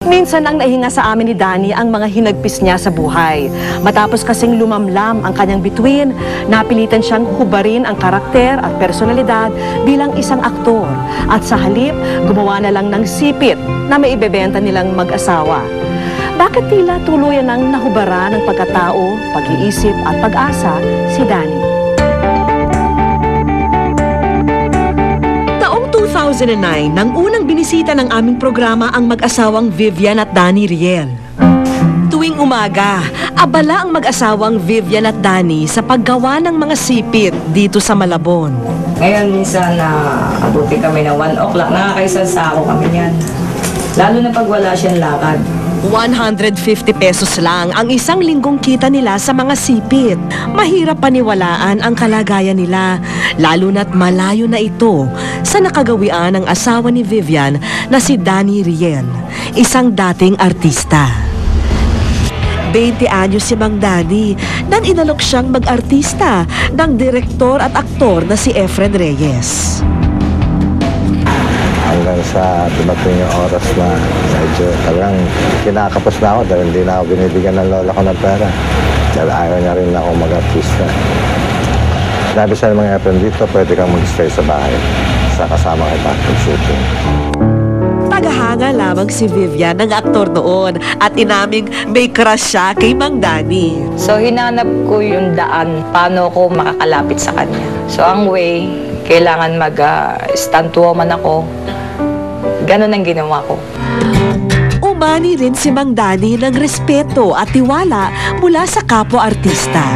Minsan ang nahinga sa amin ni Danny ang mga hinagpis niya sa buhay. Matapos kasing lumamlam ang kanyang bituin, napilitan siyang hubarin ang karakter at personalidad bilang isang aktor. At sa halip, gumawa na lang ng sipit na may ibebenta nilang mag-asawa. Bakit tila tuluyan ng nahubara ng pagkatao, pag-iisip at pag-asa si Danny? Taong 2009, nang unang binisita ng aming programa ang mag-asawang Vivian at Danny Riel. Tuwing umaga, abala ang mag-asawang Vivian at Danny sa paggawa ng mga sipit dito sa Malabon. Ngayon minsan abuti kami na 1 o'clock, nakakaisang sako kami yan. Lalo na pag wala siyang lakad. 150 pesos lang ang isang linggong kita nila sa mga sipit. Mahirap paniwalaan ang kalagayan nila, lalo na't malayo na ito sa nakagawian ng asawa ni Vivian na si Danny Riel, isang dating artista. 20 anyos si Mang Danny nang inalok siyang mag-artista ng direktor at aktor na si Efren Reyes. Hanggang sa dumating yung oras na medyo talagang kinakapos na ako dahil hindi na ako binibigyan ng lola ko ng pera. Dahil ayaw niya rin ako mag-artista. Sinabi sa mga Efren, dito pwede kang mag-stay sa bahay sa kasama kita pag-shooting. Tagahanga lamang si Vivian ng aktor noon at inaming may crush siya kay Mang Danny. So hinanap ko yung daan, paano ko makakalapit sa kanya. So ang way, kailangan mag-stunt woman ako. Ganon ang ginawa ko. Umani rin si Mang Danny ng respeto at tiwala mula sa kapwa-artista.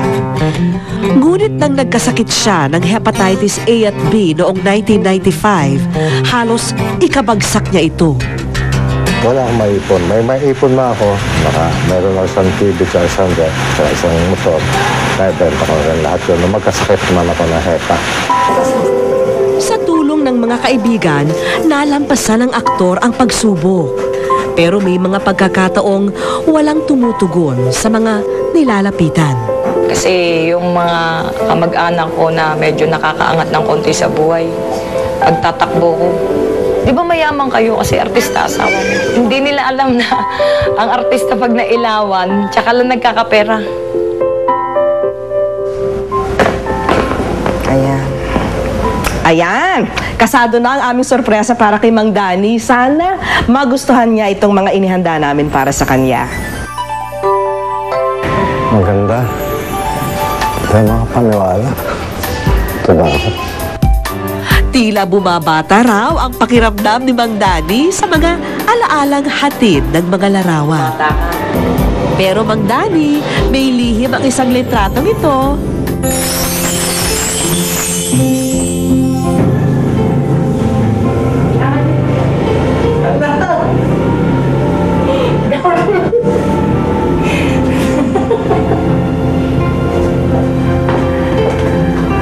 Ngunit nang nagkasakit siya ng hepatitis A at B noong 1995, halos ikabagsak niya ito. Wala akong maipon. May maipon na ako. Mayroon ako isang TV sa isang jet, sa isang motor. Naibenta ko rin lahat yun. Nung magkasakit naman ako ng hepa. Sa tulong ng mga kaibigan, nalampasan ng aktor ang pagsubok. Pero may mga pagkakataong walang tumutugon sa mga nilalapitan. Kasi yung mga kamag-anak ko na medyo nakakaangat ng konti sa buhay, pagtatakbo ko. Di ba mayaman kayo kasi artista asawa mo? Hindi nila alam na ang artista pag nailawan, tsaka lang nagkakapera. Ayan, kasado na ang aming sorpresa para kay Mang Danny. Sana magustuhan niya itong mga inihanda namin para sa kanya. Maganda. Hindi makapaniwala. Ito ba ako? Tila bumabata raw ang pakiramdam ni Mang Danny sa mga alaalang hatid ng mga larawan. Pero Mang Danny, may lihim ang isang litratong ito.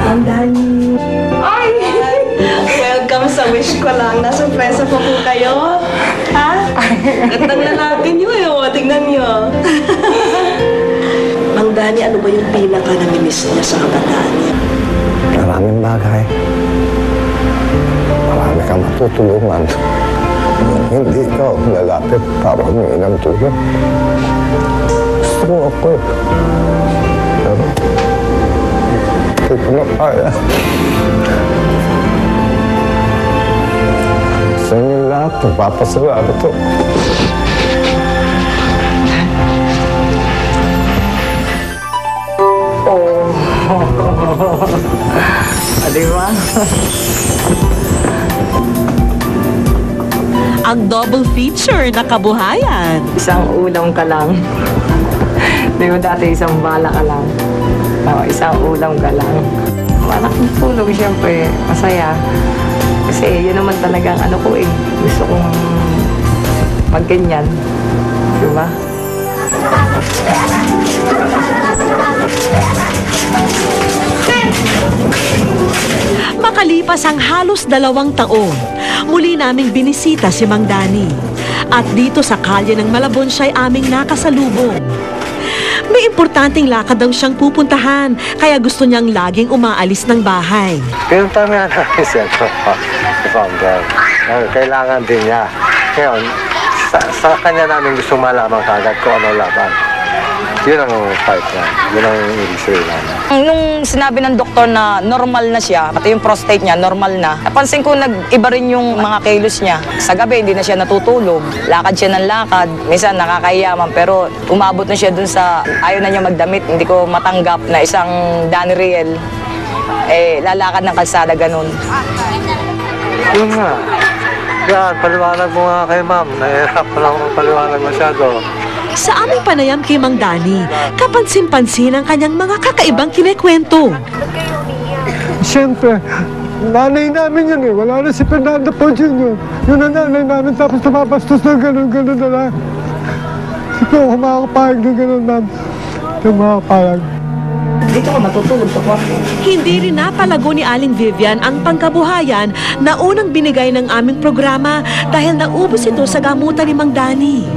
Mang Danny. Ay! Welcome sa wish ko lang. Nasurpresa po po kayo. Ha? Gandang lalaki niyo eh. O, tingnan niyo. Mang Danny, ano ba yung pinaka-namimiss niya sa kabataan niya? Maraming bagay. Marami kang matutulungan. Hindi ikaw lalapit para humingi ng tulong. Gusto mo ako eh. Pero hindi ko na kaya. Sa inyo lahat, nagpapasalamat ito. Di ba? Ang double feature na kabuhayan. Isang ulam ka lang. Di ba dati isang bala ka lang? Isang ulam ka lang. Malaking tulong siyempre, masaya. Kasi yun naman talagang ano ko eh. Gusto kong magganyan. Di ba? Makalipas ang halos 2 taon, muli naming binisita si Mang Danny. At dito sa kalye ng Malabon siya'y aming nakasalubong. May importanteng lakad daw siyang pupuntahan, kaya gusto niyang laging umaalis ng bahay. Pinunta nga namin Central Park. Kailangan din niya. Ngayon, sa kanya namin gusto malaman kagad kung ano laban. Yun ang fight na. Yun ang ibig sabihin namin. Nung sinabi ng doktor na normal na siya, pati yung prostate niya, normal na, napansin ko nag-iba rin yung mga kilos niya. Sa gabi, hindi na siya natutulog. Lakad siya ng lakad. Minsan nakakahiyaman, pero umabot na siya dun sa ayaw na niya magdamit. Hindi ko matanggap na isang Danny Riel, lalakad ng kalsada, ganun. Yun nga. Yan, paliwanag mo nga kay ma'am. Nahihirap pa lang paliwanag masyado. Sa aming panayam kay Mang Danny, kapansin-pansin ang kanyang mga kakaibang kinikwento. Siyempre, nanay namin yun eh. Wala na si Fernando po Jr. Yun ang nanay namin, tapos tumapastos na gano'n na lang. Sige, kumakapayag na gano'n, ma'am. Kumakapayag. Dito ka matutulog sa kwarto. Hindi rin napalago ni Aling Vivian ang pangkabuhayan na unang binigay ng aming programa dahil naubos ito sa gamutan ni Mang Danny.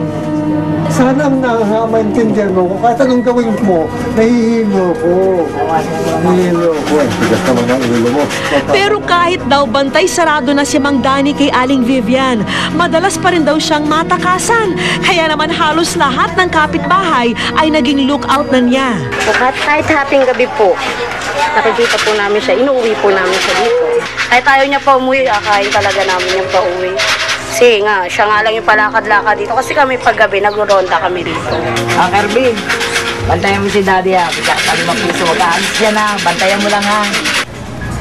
Sana ang maintindihan mo, kahit anong gawin mo, nahihilo ko. Nahihilo ko. Tigas naman ang ulo mo. Pero kahit daw bantay sarado na si Mang Danny kay Aling Vivian, madalas pa rin daw siyang matakasan. Kaya naman halos lahat ng kapitbahay ay naging lookout na niya. Kahit hating gabi po, nakikita po namin siya, inuwi po namin siya dito. Kahit ayaw niya pa umuwi, akain talaga namin yung pauwi. Kasi nga, siya nga lang yung palakad-lakad dito. Kasi kami paggabi, nagro-ronda kami dito. Kirby, bantayan mo si Daddy ha. Sabi mo piso, mag-aalis yan ha. Bantayan mo lang ha.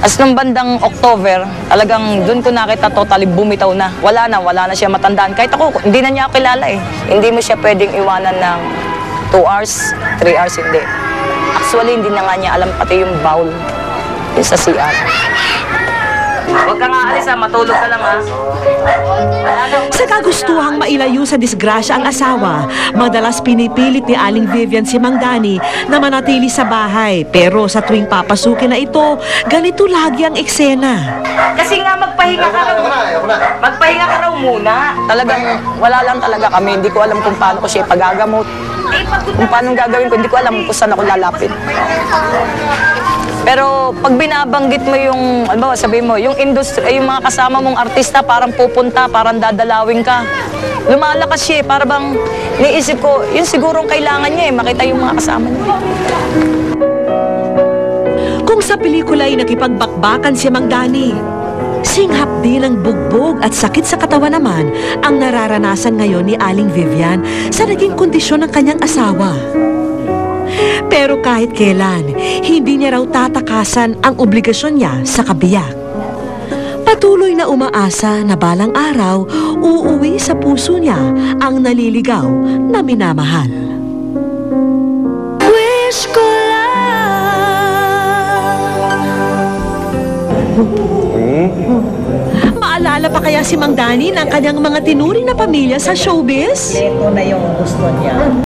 As nung bandang October, talagang doon ko nakita totally bumitaw na. Wala na siya matandaan. Kahit ako, hindi na niya ako kilala eh. Hindi mo siya pwedeng iwanan ng 2 hours, 3 hours, hindi. Actually, hindi na nga niya alam pati yung bowl yung sa CR. Huwag ka nga alis ha, matulog ka lang ha. Sa kagustuhang mailayo sa disgrasya ang asawa, madalas pinipilit ni Aling Vivian si Mang Danny na manatili sa bahay. Pero sa tuwing papasukin na ito, ganito lagi ang eksena. Kasi nga magpahinga ka raw. Magpahinga ka raw muna. Talagang wala lang talaga kami. Hindi ko alam kung paano ko siya ipagagamot. Kung paano gagawin ko, hindi ko alam kung saan ako lalapit. Pero pag binabanggit mo yung, ano ba, sabihin mo, yung industry, yung mga kasama mong artista, parang pupunta, parang dadalawin ka. Lumalakas siya eh, para bang niisip ko, yun sigurong kailangan niya eh, makita yung mga kasama niya. Kung sa pelikula ay nakipagbakbakan si Mang Danny, singhap din ng bugbog at sakit sa katawan naman ang nararanasan ngayon ni Aling Vivian sa naging kondisyon ng kanyang asawa. Pero kahit kailan, hindi niya raw tatakasan ang obligasyon niya sa kabiyak. Patuloy na umaasa na balang araw, uuwi sa puso niya ang naliligaw na minamahal. Wish ko Maalala pa kaya si Mang Danny ng kanyang mga tinuring na pamilya sa showbiz? Ito na yung gusto niya.